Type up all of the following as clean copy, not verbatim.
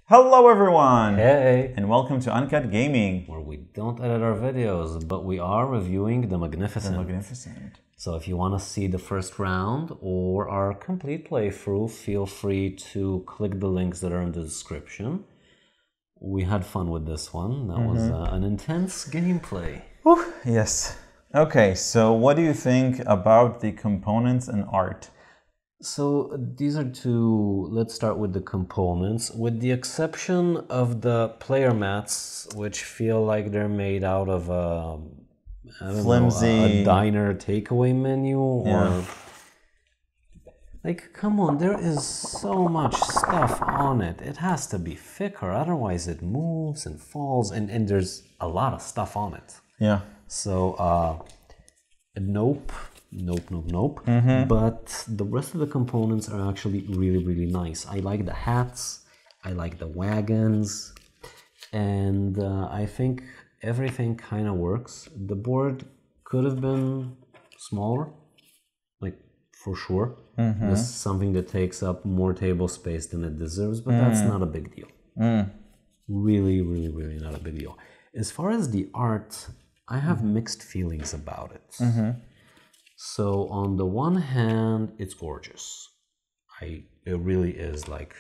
Hello everyone! Hey! And welcome to Uncut Gaming. Where we don't edit our videos, but we are reviewing The Magnificent. The Magnificent. So if you want to see the first round or our complete playthrough, feel free to click the links that are in the description. We had fun with this one. That was an intense gameplay. Whew, yes. Okay, so what do you think about the components and art? So these are two, let's start with the components, with the exception of the player mats, which feel like they're made out of Flimsy a diner takeaway menu or like, come on, there is so much stuff on it. It has to be thicker, otherwise it moves and falls, and there's a lot of stuff on it. Yeah. So, nope. But the rest of the components are actually really nice. I like the hats, I like the wagons, and I think everything kind of works. The board could have been smaller, like for sure. This is something that takes up more table space than it deserves, but that's not a big deal. Really not a big deal. As far as the art, I have mixed feelings about it. So on the one hand, it's gorgeous. It really is. Like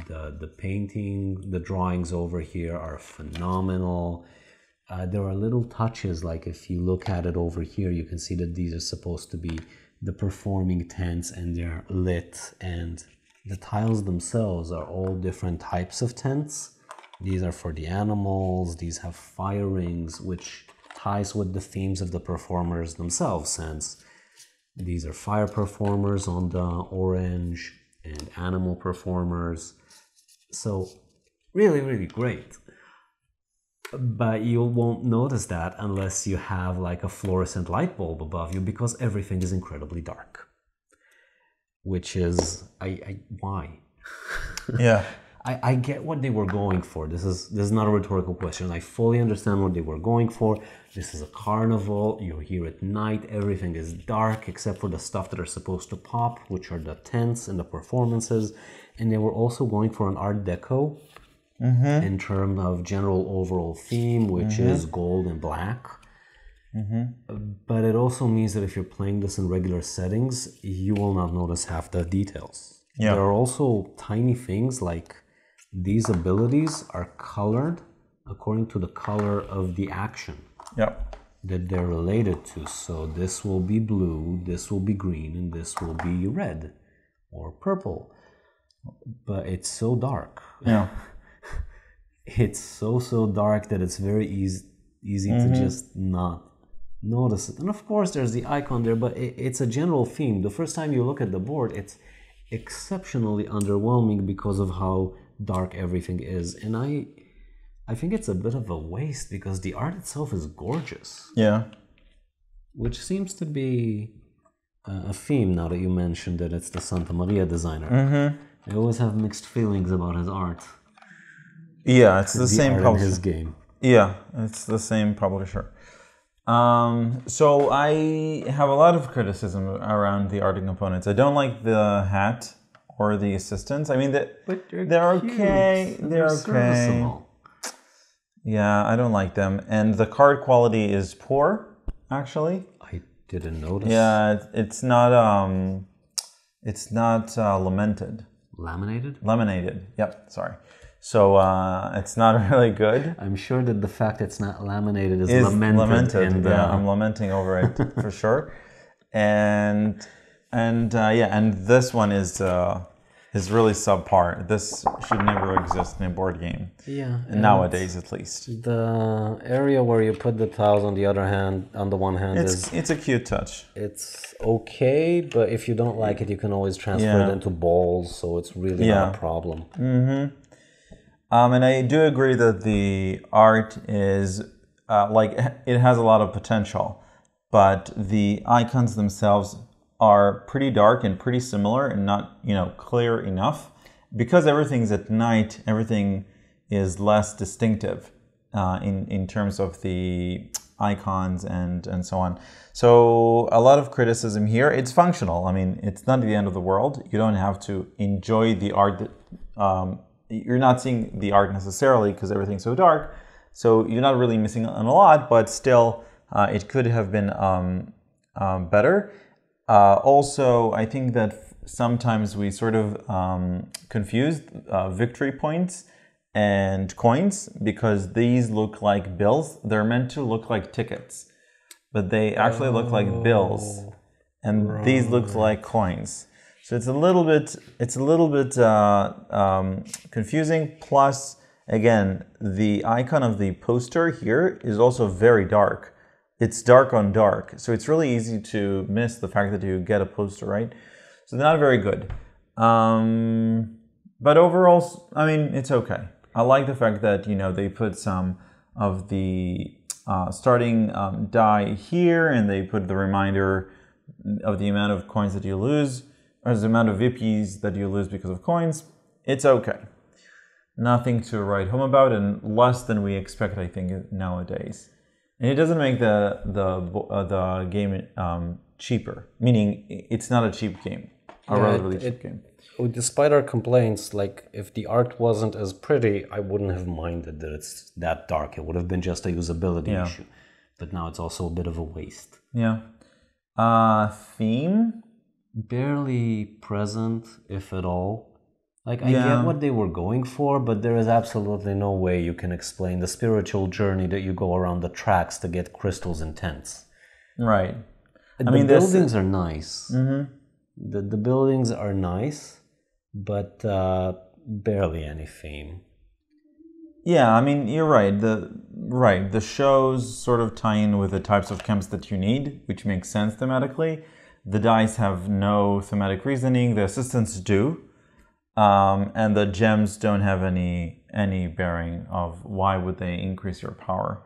the painting, the drawings over here are phenomenal. There are little touches, like if you look at it over here, you can see that these are supposed to be the performing tents and they're lit, and the tiles themselves are all different types of tents. These are for the animals, these have fire rings, which ties with the themes of the performers themselves, since these are fire performers on the orange and animal performers. So really great. But you won't notice that unless you have like a fluorescent light bulb above you, because everything is incredibly dark. Which is, why? Yeah. I get what they were going for. This is not a rhetorical question. I fully understand what they were going for. This is a carnival. You're here at night. Everything is dark except for the stuff that are supposed to pop, which are the tents and the performances. And they were also going for an Art Deco in terms of general overall theme, which is gold and black. But it also means that if you're playing this in regular settings, you will not notice half the details. Yeah. There are also tiny things like these abilities are colored according to the color of the action that they're related to. So this will be blue, this will be green, and this will be red or purple. But it's so dark. Yeah. It's so dark that it's very easy to just not notice it. And of course there's the icon there, but it's a general theme. The first time you look at the board, it's exceptionally underwhelming because of how dark everything is, and I think it's a bit of a waste because the art itself is gorgeous. Yeah. Which seems to be a theme now that you mentioned that it's the Santa Maria designer. I always have mixed feelings about his art. Yeah, it's the same art publisher. in his game. Yeah, it's the same publisher. So I have a lot of criticism around the art and components. I don't like the hat or the assistants. I mean, they're okay. They're okay. Serviceable. Yeah, I don't like them. And the card quality is poor, actually. I didn't notice. Yeah, it's not lamented. Laminated? Yep, sorry. So it's not really good. I'm sure that the fact that it's not laminated is lamented. Yeah, I'm lamenting over it for sure. And this one is really subpar. This should never exist in a board game. Yeah. Nowadays, at least. The area where you put the tiles on the one hand, it's a cute touch. It's okay, but if you don't like it, you can always transfer it into balls, so it's really not a problem. And I do agree that the art is it has a lot of potential, but the icons themselves are pretty dark and pretty similar and not, clear enough. Because everything's at night, everything is less distinctive in terms of the icons and so on. So a lot of criticism here. It's functional. I mean, it's not the end of the world. You don't have to enjoy the art you're not seeing the art necessarily because everything's so dark. So you're not really missing on a lot, but still, it could have been better. Also, I think that sometimes we sort of confuse victory points and coins because these look like bills. They're meant to look like tickets, but they actually look like bills, and these look like coins. So it's a little bit confusing. Plus, again, the icon of the poster here is also very dark. It's dark on dark, so it's really easy to miss the fact that you get a poster, right? So they're not very good. But overall, I mean, it's okay. I like the fact that, you know, they put some of the starting die here, and they put the reminder of the amount of coins that you lose, or the amount of VPs that you lose because of coins. It's okay. Nothing to write home about, and less than we expect, I think, nowadays. And it doesn't make the game cheaper, meaning it's not a cheap game, a relatively cheap game. Despite our complaints, like if the art wasn't as pretty, I wouldn't have minded that it's that dark. It would have been just a usability issue. But now it's also a bit of a waste. Yeah. Theme? Barely present, if at all. Like, I get what they were going for, but there is absolutely no way you can explain the spiritual journey that you go around the tracks to get crystals and tents. Right. The buildings are nice. Mm-hmm. The buildings are nice, but barely any theme. Yeah, I mean, you're right. The shows sort of tie in with the types of camps that you need, which makes sense thematically. The dice have no thematic reasoning. The assistants do. And the gems don't have any bearing of why would they increase your power,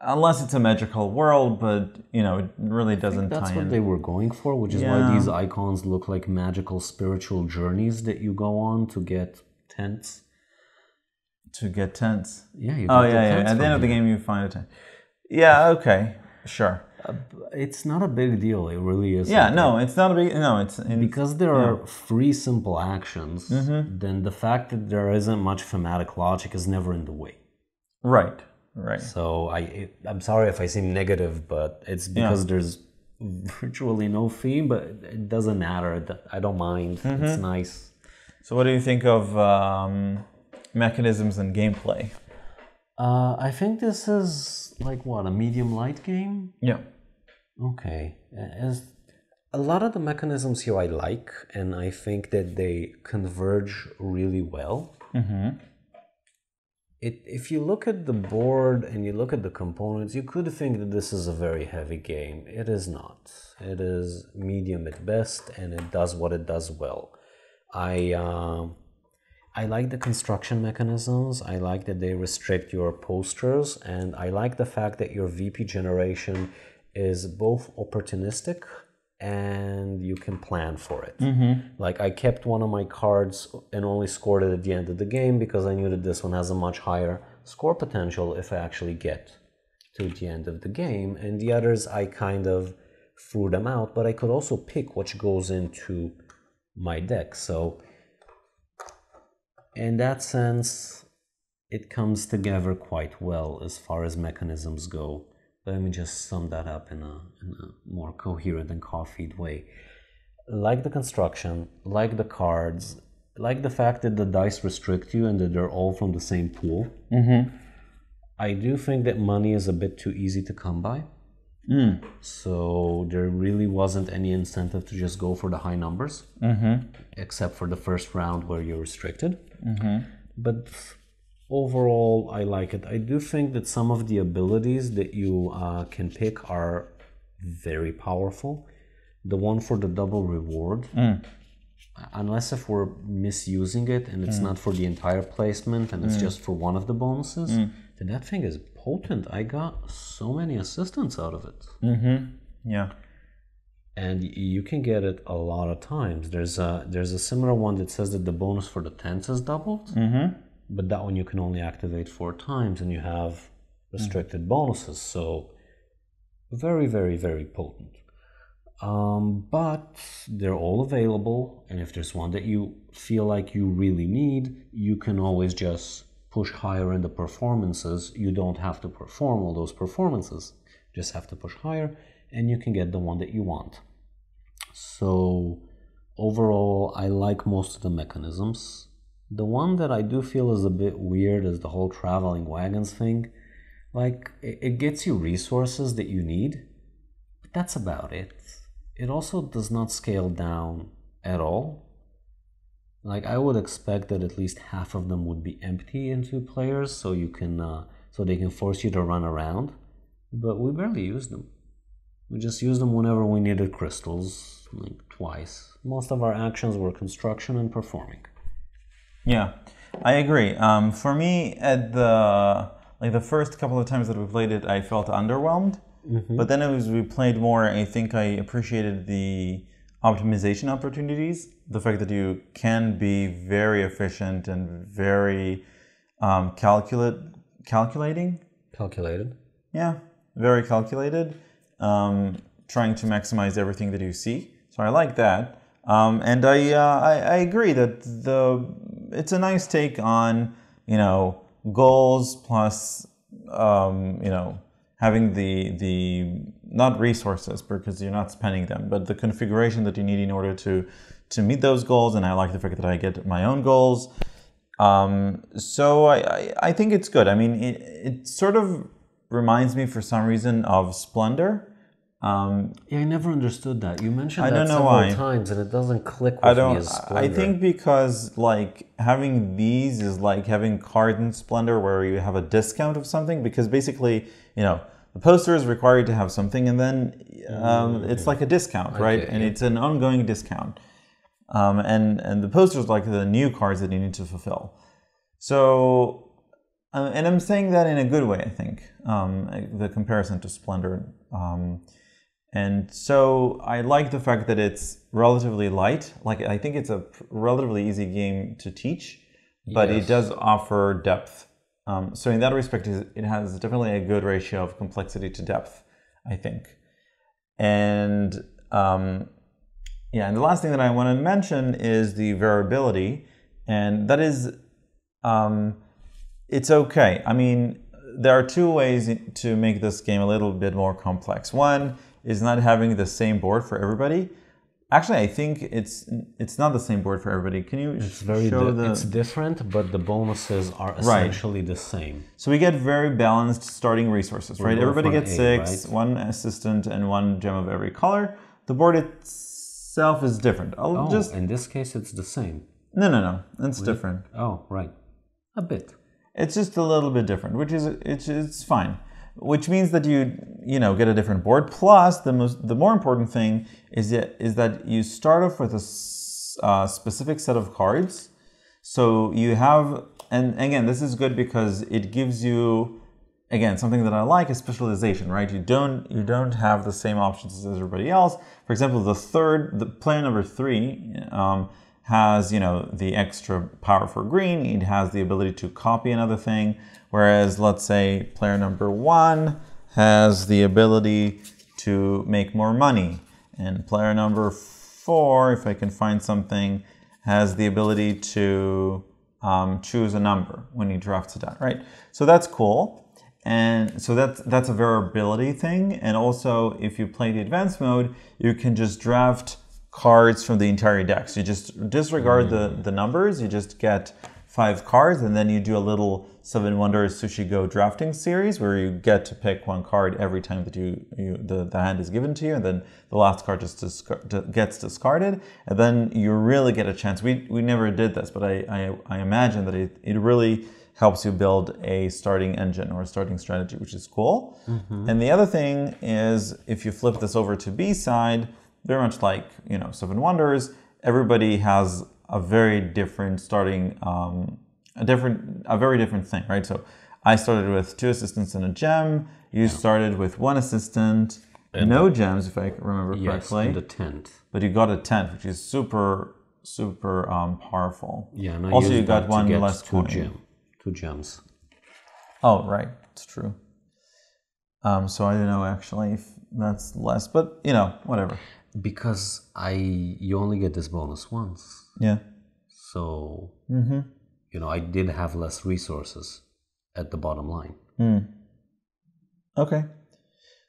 unless it's a magical world. But you know, it really doesn't tie in. That's what they were going for, which is why these icons look like magical spiritual journeys that you go on to get tents. To get tents. Yeah. You get At the end of the game, you find a tent. Yeah. Okay. Sure. It's not a big deal. It really is. Yeah, no, it's not a big... No, it's... Because there are three simple actions, then the fact that there isn't much thematic logic is never in the way. Right. So I'm sorry if I seem negative, but it's because there's virtually no theme, but it doesn't matter. I don't mind. It's nice. So what do you think of mechanisms and gameplay? I think this is like a medium light game? Yeah. Okay. A lot of the mechanisms here I like, and I think that they converge really well. Mm-hmm. If you look at the board and you look at the components, you could think that this is a very heavy game. It is not. It is medium at best, and it does what it does well. I like the construction mechanisms. I like that they restrict your posters, and I like the fact that your VP generation is both opportunistic and you can plan for it. Mm-hmm. Like, I kept one of my cards and only scored it at the end of the game because I knew that this one has a much higher score potential if I actually get to the end of the game, and the others I kind of threw them out, but I could also pick which goes into my deck. So in that sense, it comes together quite well as far as mechanisms go. Let me just sum that up in a more coherent and coffeed way. Like the construction, like the cards, like the fact that the dice restrict you and that they're all from the same pool. Mm-hmm. I do think that money is a bit too easy to come by. So there really wasn't any incentive to just go for the high numbers, except for the first round where you're restricted. But overall, I like it. I do think that some of the abilities that you can pick are very powerful. The one for the double reward, unless if we're misusing it and it's not for the entire placement and it's just for one of the bonuses, then that thing is potent. I got so many assistants out of it. Yeah. And you can get it a lot of times. There's a similar one that says that the bonus for the tents is doubled, but that one you can only activate 4 times and you have restricted bonuses. So very, very, very potent. But they're all available, and if there's one that you feel like you really need, you can always just push higher in the performances. You don't have to perform all those performances, just have to push higher, and you can get the one that you want. So overall, I like most of the mechanisms. The one that I do feel is a bit weird is the whole traveling wagons thing. Like, it gets you resources that you need, but that's about it. It also does not scale down at all. Like, I would expect that at least half of them would be empty in 2 players, so you can, so they can force you to run around. But we barely use them. We just used them whenever we needed crystals, like twice. Most of our actions were construction and performing. Yeah, I agree. For me, at the first couple of times that we played it, I felt underwhelmed. But then as we played more, I think I appreciated the optimization opportunities. The fact that you can be very efficient and very calculating. Calculated. Yeah, very calculated. Trying to maximize everything that you see. So I like that. And I agree that it's a nice take on, goals plus, having the not resources because you're not spending them, but the configuration that you need in order to meet those goals. And I like the fact that I get my own goals. So I think it's good. I mean, it sort of reminds me for some reason of Splendor. Yeah, I never understood that. You mentioned I that don't know several why. times, and it doesn't click with me as Splendor. I think because like having these is like having card in Splendor where you have a discount of something, because basically, the poster is required to have something, and then it's like a discount, right? And it's an ongoing discount. And the poster is like the new cards that you need to fulfill. So, and I'm saying that in a good way, I think, the comparison to Splendor. And so I like the fact that it's relatively light. Like, I think it's a relatively easy game to teach, but it does offer depth. So in that respect, it has definitely a good ratio of complexity to depth, I think. And and the last thing that I want to mention is the variability, and that is, it's okay. I mean, there are 2 ways to make this game a little bit more complex. One is not having the same board for everybody. Actually, I think it's not the same board for everybody. Can you show the... It's different, but the bonuses are essentially the same. So we get very balanced starting resources, right? Everybody gets 6, right? 1 assistant, and 1 gem of every color. The board itself is different. In this case, it's the same. No. It's different. Oh, right. A bit. It's just a little bit different, which is it's fine. Which means that you get a different board. Plus, the more important thing is that you start off with a specific set of cards. So you have, and again, this is good because it gives you, again, something that I like is specialization, right? You don't have the same options as everybody else. For example, the player number 3 has the extra power for green. It has the ability to copy another thing. Whereas, let's say, player number 1 has the ability to make more money. And player number 4, if I can find something, has the ability to choose a number when he drafts it out, right? So that's cool. And so that's a variability thing. And also, if you play the advanced mode, you can just draft cards from the entire deck. So you just disregard the numbers, you just get 5 cards, and then you do a little 7 Wonders Sushi Go drafting series where you get to pick 1 card every time that the hand is given to you, and then the last card just gets discarded, and then you really get a chance. We never did this, but I imagine that it really helps you build a starting engine or a starting strategy, which is cool. And the other thing is, if you flip this over to B side, very much like 7 Wonders, everybody has a very different starting, a very different thing, right? So I started with 2 assistants and a gem. You started with 1 assistant, and no gems, if I remember correctly. Yes, and a tent. But you got a tent, which is super powerful. Yeah, and I also you used got that 1 to get less coin. 2 gems. Oh, right, it's true. So I don't know actually if that's less, but whatever. Because you only get this bonus once. Yeah. So, I did have less resources at the bottom line. Okay.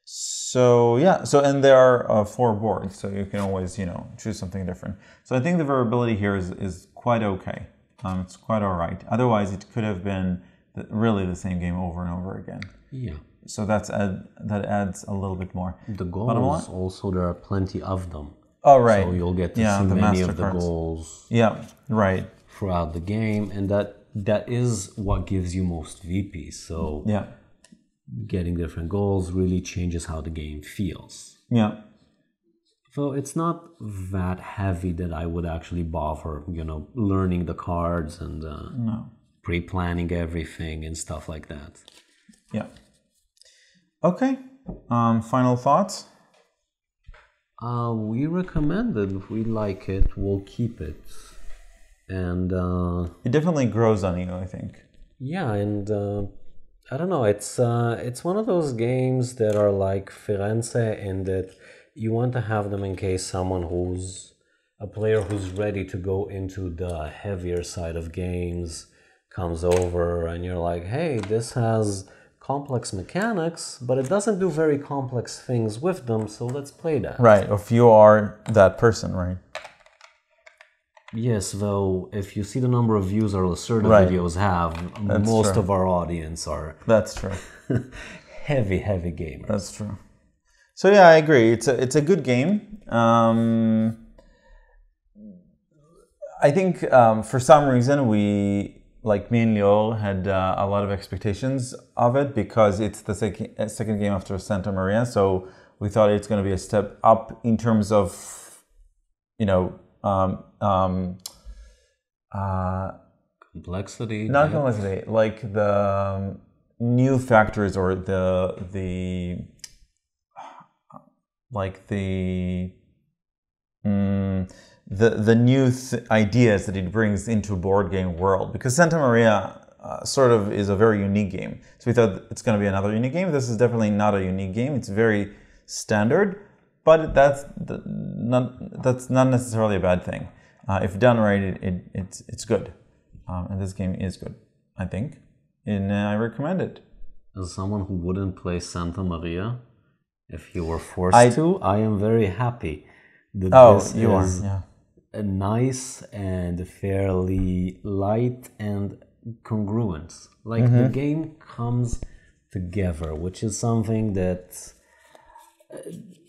So, yeah. So, and there are 4 boards, so you can always, choose something different. So I think the variability here is quite okay. It's quite all right. Otherwise, it could have been really the same game over and over again. Yeah. So that adds a little bit more. The goals also, there are plenty of them. Oh, right. So you'll get to see many of the goals. Yeah, right. Throughout the game, and that is what gives you most VP. So yeah, getting different goals really changes how the game feels. Yeah. So it's not that heavy that I would actually bother, learning the cards and pre-planning everything and stuff like that. Yeah. Okay. Final thoughts? We recommend it. We like it. We'll keep it. And it definitely grows on you, I think. Yeah, and I don't know. It's one of those games that are like Firenze, in that you want to have them in case someone who's a player who's ready to go into the heavier side of games comes over, and you're like, hey, this has complex mechanics, but it doesn't do very complex things with them, so let's play that. Right, if you are that person, right? Yes, though, if you see the number of views our Lacerda videos have, most of our audience are... That's true. heavy gamers. That's true. So yeah, I agree. It's a good game. I think for some reason we, like me and Leo, had a lot of expectations of it because it's the second game after Santa Maria. So we thought it's going to be a step up in terms of, complexity. Not complexity, like the new factors or the new ideas that it brings into board game world, because Santa Maria sort of is a very unique game. So we thought it's going to be another unique game. This is definitely not a unique game. It's very standard, but that's not necessarily a bad thing. If done right, it's good, and this game is good, I think, and I recommend it. As someone who wouldn't play Santa Maria, if you were forced to, I am very happy that this is a nice and fairly light and congruent. Like the game comes together, which is something that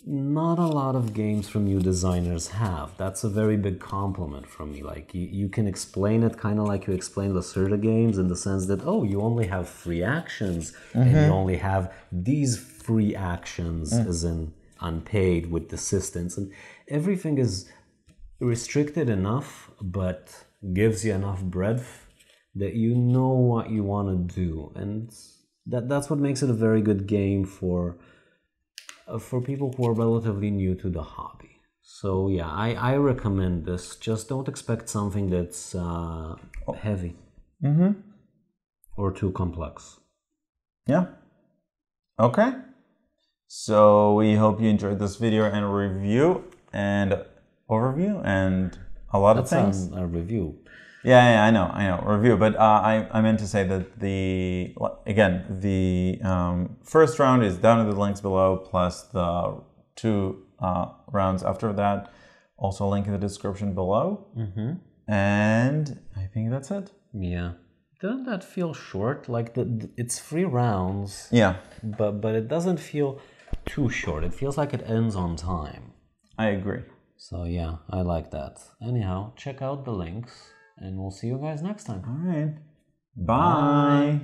not a lot of games from new designers have. That's a very big compliment from me. Like you can explain it kind of like you explain Lacerda games, in the sense that, oh, you only have 3 actions and you only have these 3 actions as in unpaid with assistance, and everything is restricted enough but gives you enough breadth that you know what you want to do, and that's what makes it a very good game for people who are relatively new to the hobby. So yeah, I recommend this. Just don't expect something that's heavy or too complex. Yeah. Okay. So we hope you enjoyed this video and review and overview and a lot of things. That's a review. Yeah, I know, review. But I meant to say that the first round is down in the links below, plus the 2 rounds after that. Also, link in the description below. And I think that's it. Yeah. Doesn't that feel short? Like it's 3 rounds. Yeah. But it doesn't feel too short. It feels like it ends on time. I agree. So yeah, I like that. Anyhow, check out the links. And we'll see you guys next time. All right. Bye.